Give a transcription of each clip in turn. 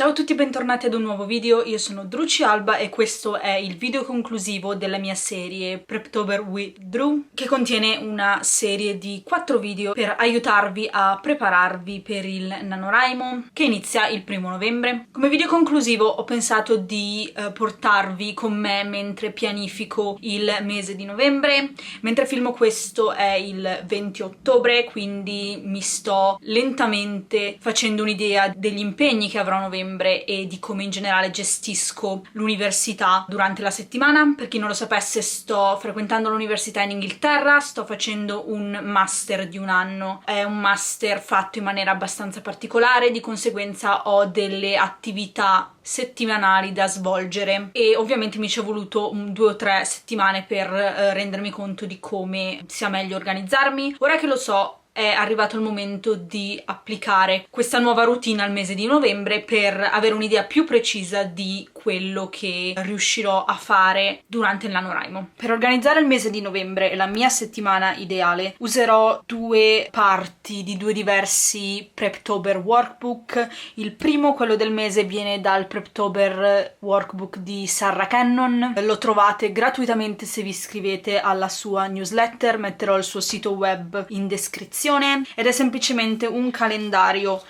Ciao a tutti e bentornati ad un nuovo video, io sono Druci Alba e questo è il video conclusivo della mia serie Preptober with Dru, che contiene una serie di 4 video per aiutarvi a prepararvi per il NaNoWriMo che inizia il 1° novembre. Come video conclusivo ho pensato di portarvi con me mentre pianifico il mese di novembre. Mentre filmo questo è il 20 ottobre, quindi mi sto lentamente facendo un'idea degli impegni che avrò a novembre e di come in generale gestisco l'università durante la settimana. Per chi non lo sapesse, sto frequentando l'università in Inghilterra, sto facendo un master di un anno, è un master fatto in maniera abbastanza particolare, di conseguenza ho delle attività settimanali da svolgere e ovviamente mi ci è voluto 2 o 3 settimane per rendermi conto di come sia meglio organizzarmi. Ora che lo so, è arrivato il momento di applicare questa nuova routine al mese di novembre per avere un'idea più precisa di quello che riuscirò a fare durante il NaNoWriMo. Per organizzare il mese di novembre e la mia settimana ideale userò 2 parti di 2 diversi Preptober workbook. Il primo, quello del mese, viene dal Preptober workbook di Sarah Cannon. Lo trovate gratuitamente se vi iscrivete alla sua newsletter, metterò il suo sito web in descrizione ed è semplicemente un calendario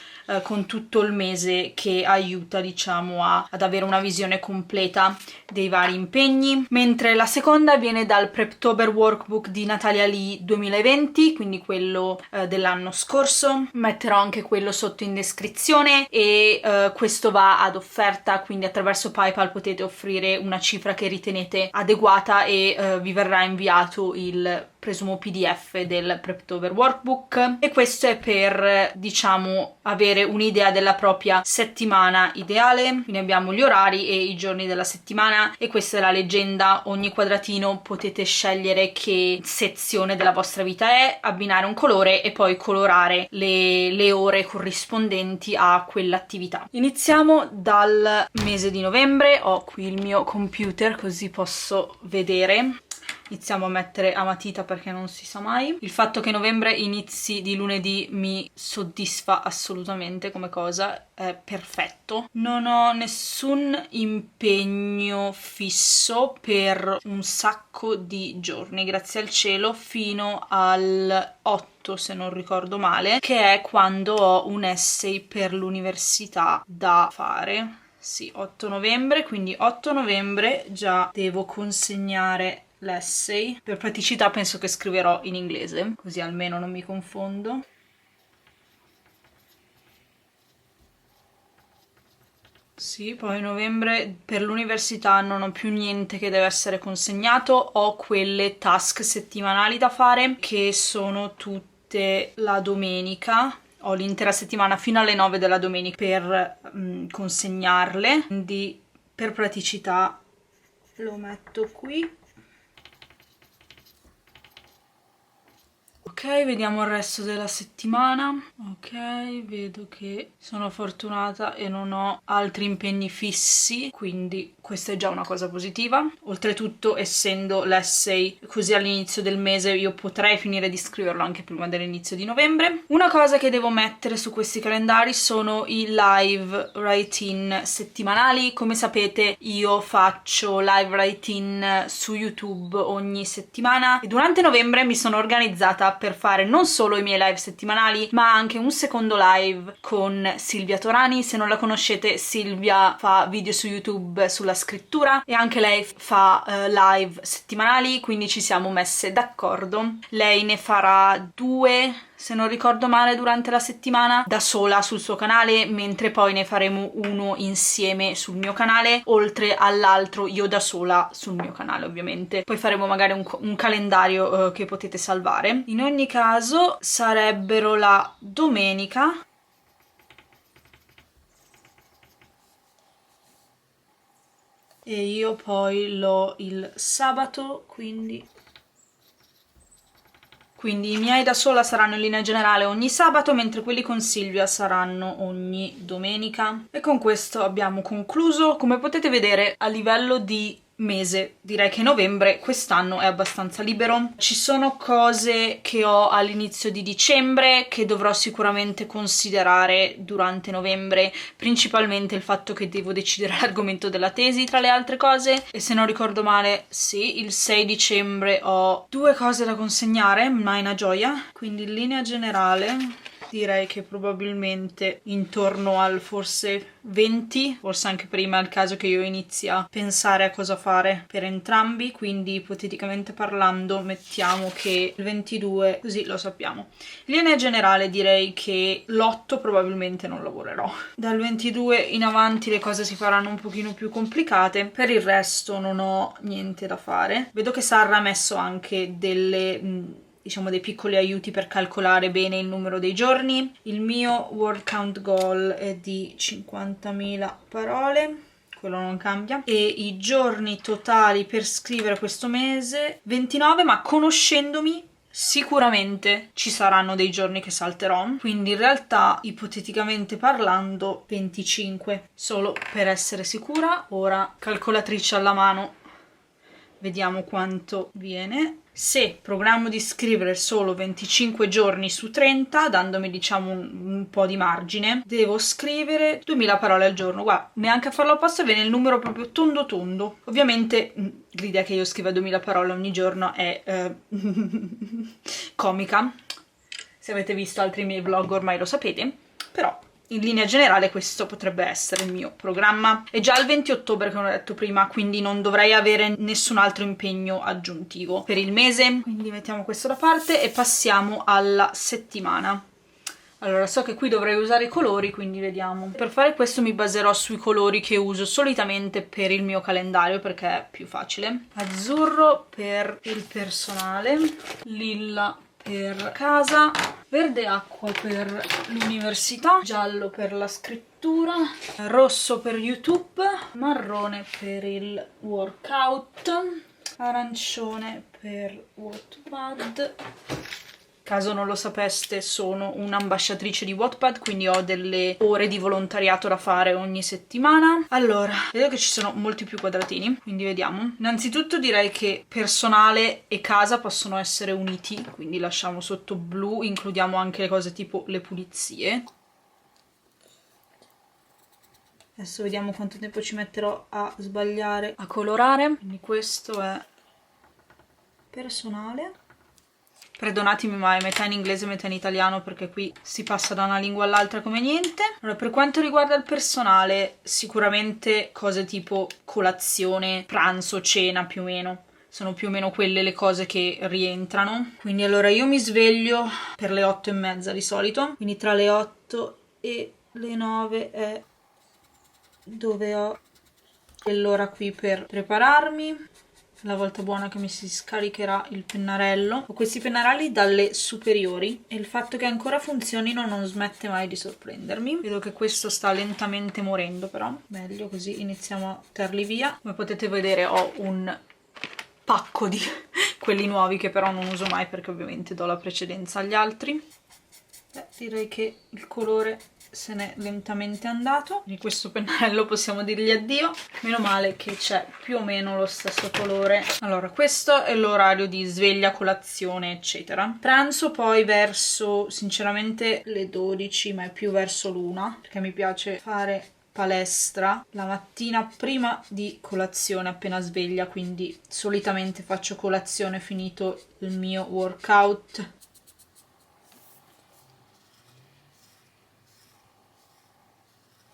con tutto il mese che aiuta, diciamo, ad avere una visione completa dei vari impegni. Mentre la seconda viene dal Preptober workbook di Natalia Lee 2020, quindi quello dell'anno scorso. Metterò anche quello sotto in descrizione e questo va ad offerta, quindi attraverso PayPal potete offrire una cifra che ritenete adeguata e vi verrà inviato il presumo PDF del Preptober workbook. E questo è per, diciamo, avere un'idea della propria settimana ideale. Quindi abbiamo gli orari e i giorni della settimana e questa è la legenda. Ogni quadratino potete scegliere che sezione della vostra vita è, abbinare un colore e poi colorare le ore corrispondenti a quell'attività. Iniziamo dal mese di novembre. Ho qui il mio computer così posso vedere. Iniziamo a mettere a matita perché non si sa mai. Il fatto che novembre inizi di lunedì mi soddisfa assolutamente come cosa, è perfetto. Non ho nessun impegno fisso per un sacco di giorni, grazie al cielo, fino al 8, se non ricordo male, che è quando ho un essay per l'università da fare. Sì, 8 novembre, quindi 8 novembre già devo consegnare l'essay. Per praticità penso che scriverò in inglese, così almeno non mi confondo. Sì, poi novembre per l'università non ho più niente che deve essere consegnato, ho quelle task settimanali da fare che sono tutte la domenica. Ho l'intera settimana fino alle 9 della domenica per consegnarle, quindi per praticità lo metto qui. Ok, vediamo il resto della settimana. Ok, vedo che sono fortunata e non ho altri impegni fissi, quindi questa è già una cosa positiva. Oltretutto, essendo l'essay così all'inizio del mese, io potrei finire di scriverlo anche prima dell'inizio di novembre. Una cosa che devo mettere su questi calendari sono i live write-in settimanali. Come sapete, io faccio live write-in su YouTube ogni settimana e durante novembre mi sono organizzata per fare non solo i miei live settimanali ma anche un secondo live con Silvia Torani. Se non la conoscete, Silvia fa video su YouTube sulla scrittura e anche lei fa live settimanali, quindi ci siamo messe d'accordo. Lei ne farà 2, se non ricordo male, durante la settimana da sola sul suo canale, mentre poi ne faremo uno insieme sul mio canale, oltre all'altro io da sola sul mio canale ovviamente. Poi faremo magari un calendario che potete salvare. In ogni caso sarebbero la domenica e io poi l'ho il sabato, quindi i miei da sola saranno in linea generale ogni sabato, mentre quelli con Silvia saranno ogni domenica. E con questo abbiamo concluso. Come potete vedere, a livello di mese. Direi che novembre quest'anno è abbastanza libero. Ci sono cose che ho all'inizio di dicembre che dovrò sicuramente considerare durante novembre, principalmente il fatto che devo decidere l'argomento della tesi tra le altre cose, e se non ricordo male, sì, il 6 dicembre ho 2 cose da consegnare, ma è una gioia, quindi in linea generale direi che probabilmente intorno al forse 20, forse anche prima, è il caso che io inizi a pensare a cosa fare per entrambi, quindi ipoteticamente parlando mettiamo che il 22, così lo sappiamo. In linea generale direi che l'8 probabilmente non lavorerò. Dal 22 in avanti le cose si faranno un pochino più complicate, per il resto non ho niente da fare. Vedo che Sarra ha messo anche diciamo dei piccoli aiuti per calcolare bene il numero dei giorni. Il mio word count goal è di 50.000 parole, quello non cambia, e i giorni totali per scrivere questo mese 29, ma conoscendomi sicuramente ci saranno dei giorni che salterò, quindi in realtà ipoteticamente parlando 25, solo per essere sicura. Ora calcolatrice alla mano, vediamo quanto viene. Se programmo di scrivere solo 25 giorni su 30, dandomi diciamo un po' di margine, devo scrivere 2000 parole al giorno. Guarda, neanche a farlo apposta viene il numero proprio tondo tondo. Ovviamente l'idea che io scriva 2000 parole ogni giorno è comica. Se avete visto altri miei vlog ormai lo sapete, però in linea generale questo potrebbe essere il mio programma. È già il 20 ottobre, come ho detto prima, quindi non dovrei avere nessun altro impegno aggiuntivo per il mese. Quindi mettiamo questo da parte e passiamo alla settimana. Allora, so che qui dovrei usare i colori, quindi vediamo. Per fare questo mi baserò sui colori che uso solitamente per il mio calendario, perché è più facile. Azzurro per il personale, lilla per casa, verde acqua per l'università, giallo per la scrittura, rosso per YouTube, marrone per il workout, arancione per Wattpad. Caso non lo sapeste, sono un'ambasciatrice di Wattpad, quindi ho delle ore di volontariato da fare ogni settimana. Allora, vedo che ci sono molti più quadratini, quindi vediamo. Innanzitutto direi che personale e casa possono essere uniti, quindi lasciamo sotto blu, includiamo anche le cose tipo le pulizie. Adesso vediamo quanto tempo ci metterò a sbagliare a colorare. Quindi questo è personale. Perdonatemi, ma è metà in inglese e metà in italiano perché qui si passa da una lingua all'altra come niente. Allora, per quanto riguarda il personale, sicuramente cose tipo colazione, pranzo, cena più o meno. Sono più o meno quelle le cose che rientrano. Quindi allora io mi sveglio per le 8:30 di solito. Quindi tra le 8 e le 9 è dove ho quell'ora qui per prepararmi. La volta buona che mi si scaricherà il pennarello. Ho questi pennarelli dalle superiori e il fatto che ancora funzionino non smette mai di sorprendermi. Vedo che questo sta lentamente morendo, però meglio così iniziamo a tirarli via. Come potete vedere ho un pacco di quelli nuovi che però non uso mai perché ovviamente do la precedenza agli altri. Direi che il colore se n'è lentamente andato. Di questo pennarello possiamo dirgli addio. Meno male che c'è più o meno lo stesso colore. Allora, questo è l'orario di sveglia, colazione, eccetera. Pranzo poi verso, sinceramente, le 12, ma è più verso l'1, perché mi piace fare palestra la mattina prima di colazione appena sveglia, quindi solitamente faccio colazione finito il mio workout.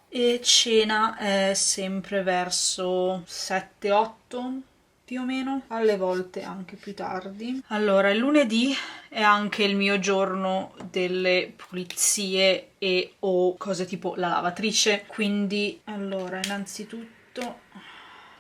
E cena è sempre verso 7-8 più o meno, alle volte anche più tardi. Allora, il lunedì è anche il mio giorno delle pulizie e o cose tipo la lavatrice, quindi allora innanzitutto,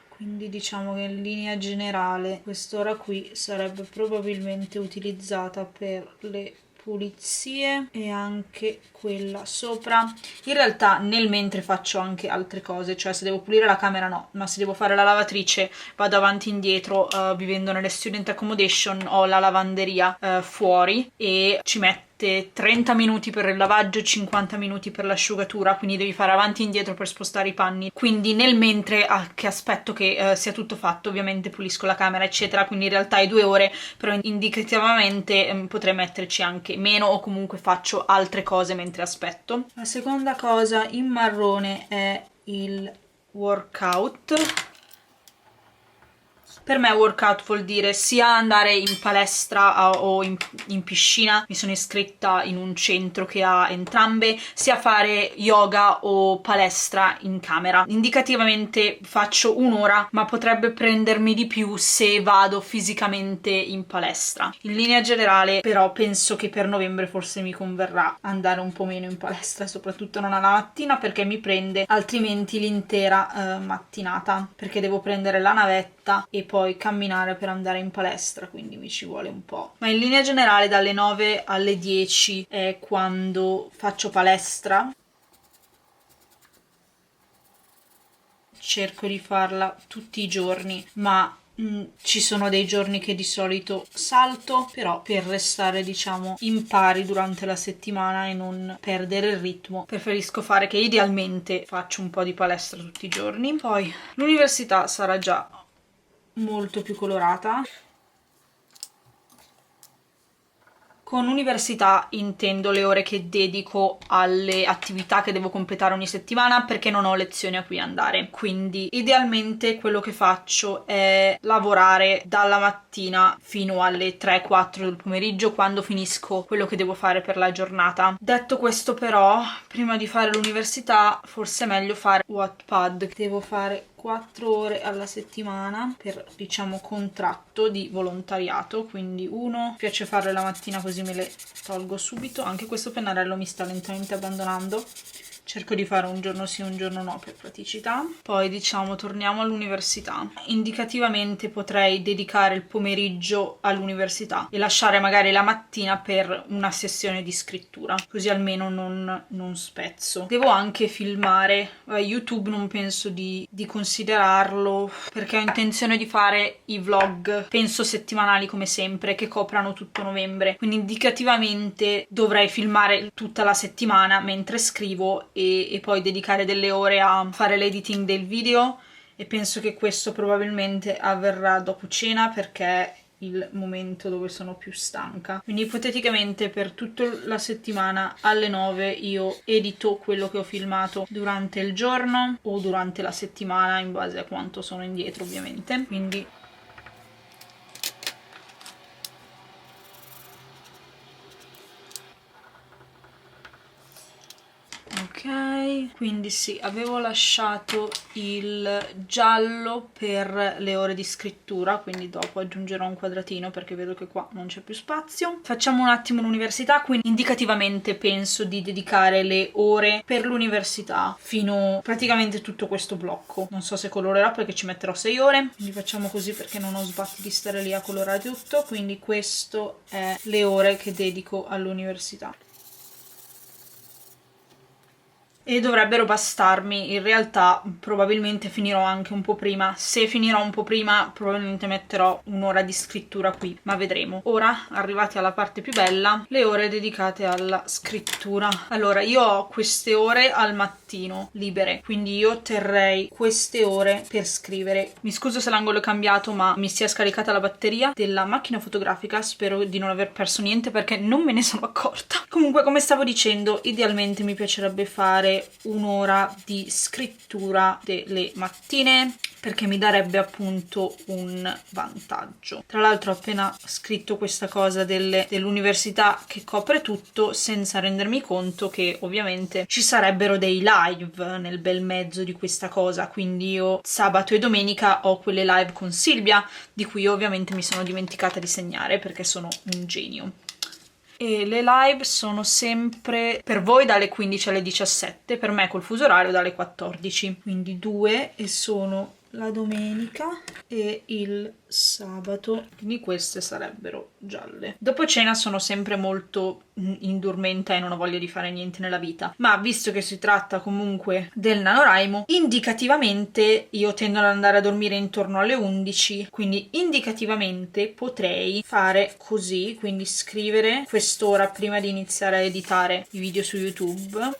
quindi diciamo che in linea generale quest'ora qui sarebbe probabilmente utilizzata per le pulizie e anche quella sopra. In realtà nel mentre faccio anche altre cose, cioè se devo pulire la camera no, ma se devo fare la lavatrice vado avanti e indietro. Vivendo nelle student accommodation ho la lavanderia fuori e ci metto mette 30 minuti per il lavaggio e 50 minuti per l'asciugatura, quindi devi fare avanti e indietro per spostare i panni. Quindi nel mentre che aspetto che sia tutto fatto, ovviamente pulisco la camera eccetera, quindi in realtà è 2 ore, però indicativamente potrei metterci anche meno o comunque faccio altre cose mentre aspetto. La seconda cosa in marrone è il workout. Per me workout vuol dire sia andare in palestra o in piscina, mi sono iscritta in un centro che ha entrambe, sia fare yoga o palestra in camera. Indicativamente faccio 1 ora, ma potrebbe prendermi di più se vado fisicamente in palestra. In linea generale, però, penso che per novembre forse mi converrà andare un po' meno in palestra, soprattutto non alla mattina, perché mi prende altrimenti l'intera mattinata, perché devo prendere la navetta e poi camminare per andare in palestra, quindi mi ci vuole un po'. Ma in linea generale dalle 9 alle 10 è quando faccio palestra. Cerco di farla tutti i giorni, ma ci sono dei giorni che di solito salto, però per restare diciamo in pari durante la settimana e non perdere il ritmo preferisco fare che idealmente faccio un po' di palestra tutti i giorni. Poi l'università sarà già molto più colorata. Con università intendo le ore che dedico alle attività che devo completare ogni settimana, perché non ho lezioni a cui andare. Quindi idealmente quello che faccio è lavorare dalla mattina fino alle 3-4 del pomeriggio, quando finisco quello che devo fare per la giornata. Detto questo però, prima di fare l'università forse è meglio fare Wattpad. Devo fare 4 ore alla settimana per, diciamo, contratto di volontariato, quindi mi piace farle la mattina così me le tolgo subito. Anche questo pennarello mi sta lentamente abbandonando, cerco di fare un giorno sì un giorno no per praticità. Poi diciamo torniamo all'università. Indicativamente potrei dedicare il pomeriggio all'università e lasciare magari la mattina per una sessione di scrittura, così almeno non spezzo. Devo anche filmare. YouTube non penso di considerarlo, perché ho intenzione di fare i vlog, penso settimanali come sempre, che coprano tutto novembre, quindi indicativamente dovrei filmare tutta la settimana mentre scrivo e poi dedicare delle ore a fare l'editing del video, e penso che questo probabilmente avverrà dopo cena, perché è il momento dove sono più stanca. Quindi ipoteticamente per tutta la settimana alle 9 io edito quello che ho filmato durante il giorno o durante la settimana, in base a quanto sono indietro ovviamente. Quindi ok, quindi sì, avevo lasciato il giallo per le ore di scrittura, quindi dopo aggiungerò un quadratino perché vedo che qua non c'è più spazio. Facciamo un attimo l'università, quindi indicativamente penso di dedicare le ore per l'università fino praticamente tutto questo blocco. Non so se colorerò perché ci metterò 6 ore, quindi facciamo così perché non ho sbatti di stare lì a colorare tutto. Quindi questo è le ore che dedico all'università. E dovrebbero bastarmi. In realtà probabilmente finirò anche un po' prima. Se finirò un po' prima probabilmente metterò 1 ora di scrittura qui, ma vedremo. Ora, arrivati alla parte più bella, le ore dedicate alla scrittura. Allora, io ho queste ore al mattino libere, quindi io terrei queste ore per scrivere. Mi scuso se l'angolo è cambiato, ma mi si è scaricata la batteria della macchina fotografica. Spero di non aver perso niente perché non me ne sono accorta. Comunque, come stavo dicendo, idealmente mi piacerebbe fare 1 ora di scrittura delle mattine, perché mi darebbe appunto un vantaggio. Tra l'altro ho appena scritto questa cosa dell'università che copre tutto, senza rendermi conto che ovviamente ci sarebbero dei live nel bel mezzo di questa cosa, quindi io sabato e domenica ho quelle live con Silvia, di cui io ovviamente mi sono dimenticata di segnare perché sono un genio. E le live sono sempre per voi dalle 15 alle 17, per me col fuso orario dalle 14, quindi 2, e sono la domenica e il sabato, quindi queste sarebbero gialle. Dopo cena sono sempre molto indormenta e non ho voglia di fare niente nella vita, ma visto che si tratta comunque del NaNoWriMo, indicativamente io tendo ad andare a dormire intorno alle 11, quindi indicativamente potrei fare così, quindi scrivere quest'ora prima di iniziare a editare i video su YouTube.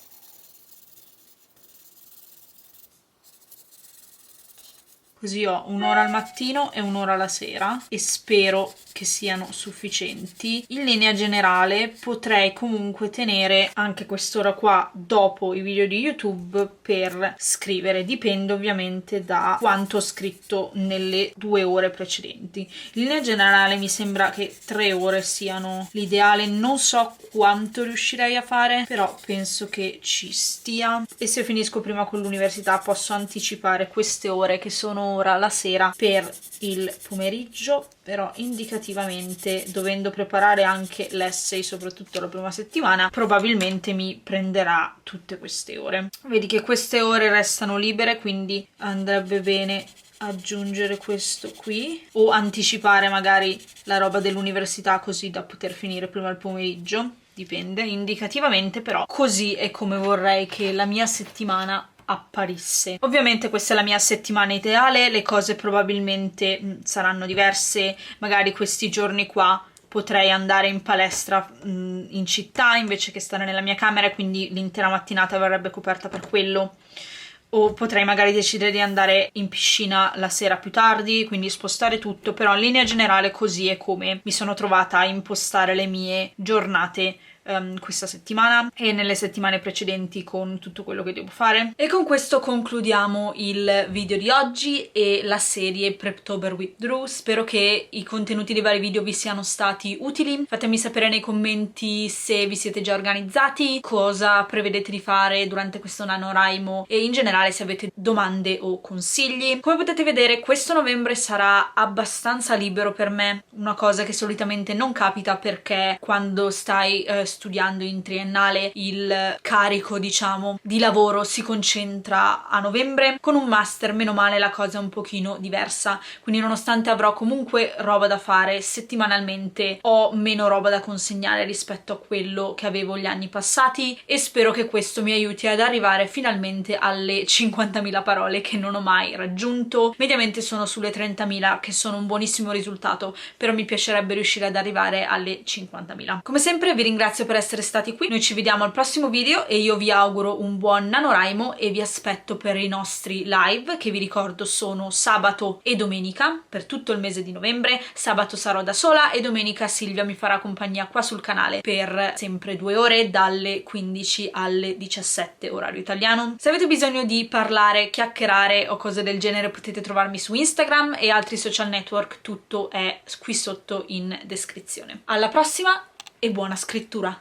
Così ho un'ora al mattino e un'ora alla sera e spero che siano sufficienti. In linea generale potrei comunque tenere anche quest'ora qua dopo i video di YouTube per scrivere, dipende ovviamente da quanto ho scritto nelle 2 ore precedenti. In linea generale mi sembra che 3 ore siano l'ideale, non so quanto riuscirei a fare, però penso che ci stia, e se finisco prima con l'università posso anticipare queste ore che sono ora la sera per il pomeriggio, però indicativamente, dovendo preparare anche l'essay soprattutto la prima settimana, probabilmente mi prenderà tutte queste ore. Vedi che queste ore restano libere, quindi andrebbe bene aggiungere questo qui o anticipare magari la roba dell'università così da poter finire prima il pomeriggio, dipende. Indicativamente però così è come vorrei che la mia settimana apparisse. Ovviamente questa è la mia settimana ideale, le cose probabilmente saranno diverse, magari questi giorni qua potrei andare in palestra in città invece che stare nella mia camera, quindi l'intera mattinata verrebbe coperta per quello, o potrei magari decidere di andare in piscina la sera più tardi, quindi spostare tutto, però in linea generale così è come mi sono trovata a impostare le mie giornate questa settimana e nelle settimane precedenti con tutto quello che devo fare. E con questo concludiamo il video di oggi e la serie Preptober with Drew. Spero che i contenuti dei vari video vi siano stati utili. Fatemi sapere nei commenti se vi siete già organizzati, cosa prevedete di fare durante questo NaNoWriMo e in generale se avete domande o consigli. Come potete vedere questo novembre sarà abbastanza libero per me, una cosa che solitamente non capita perché quando stai studiando in triennale il carico, diciamo, di lavoro si concentra a novembre. Con un master meno male la cosa è un pochino diversa, quindi nonostante avrò comunque roba da fare settimanalmente ho meno roba da consegnare rispetto a quello che avevo gli anni passati e spero che questo mi aiuti ad arrivare finalmente alle 50.000 parole che non ho mai raggiunto. Mediamente sono sulle 30.000, che sono un buonissimo risultato, però mi piacerebbe riuscire ad arrivare alle 50.000. Come sempre vi ringrazio per essere stati qui, noi ci vediamo al prossimo video e io vi auguro un buon NaNoWriMo e vi aspetto per i nostri live, che vi ricordo sono sabato e domenica per tutto il mese di novembre. Sabato sarò da sola e domenica Silvia mi farà compagnia qua sul canale per sempre 2 ore dalle 15 alle 17 orario italiano. Se avete bisogno di parlare, chiacchierare o cose del genere potete trovarmi su Instagram e altri social network, tutto è qui sotto in descrizione. Alla prossima e buona scrittura!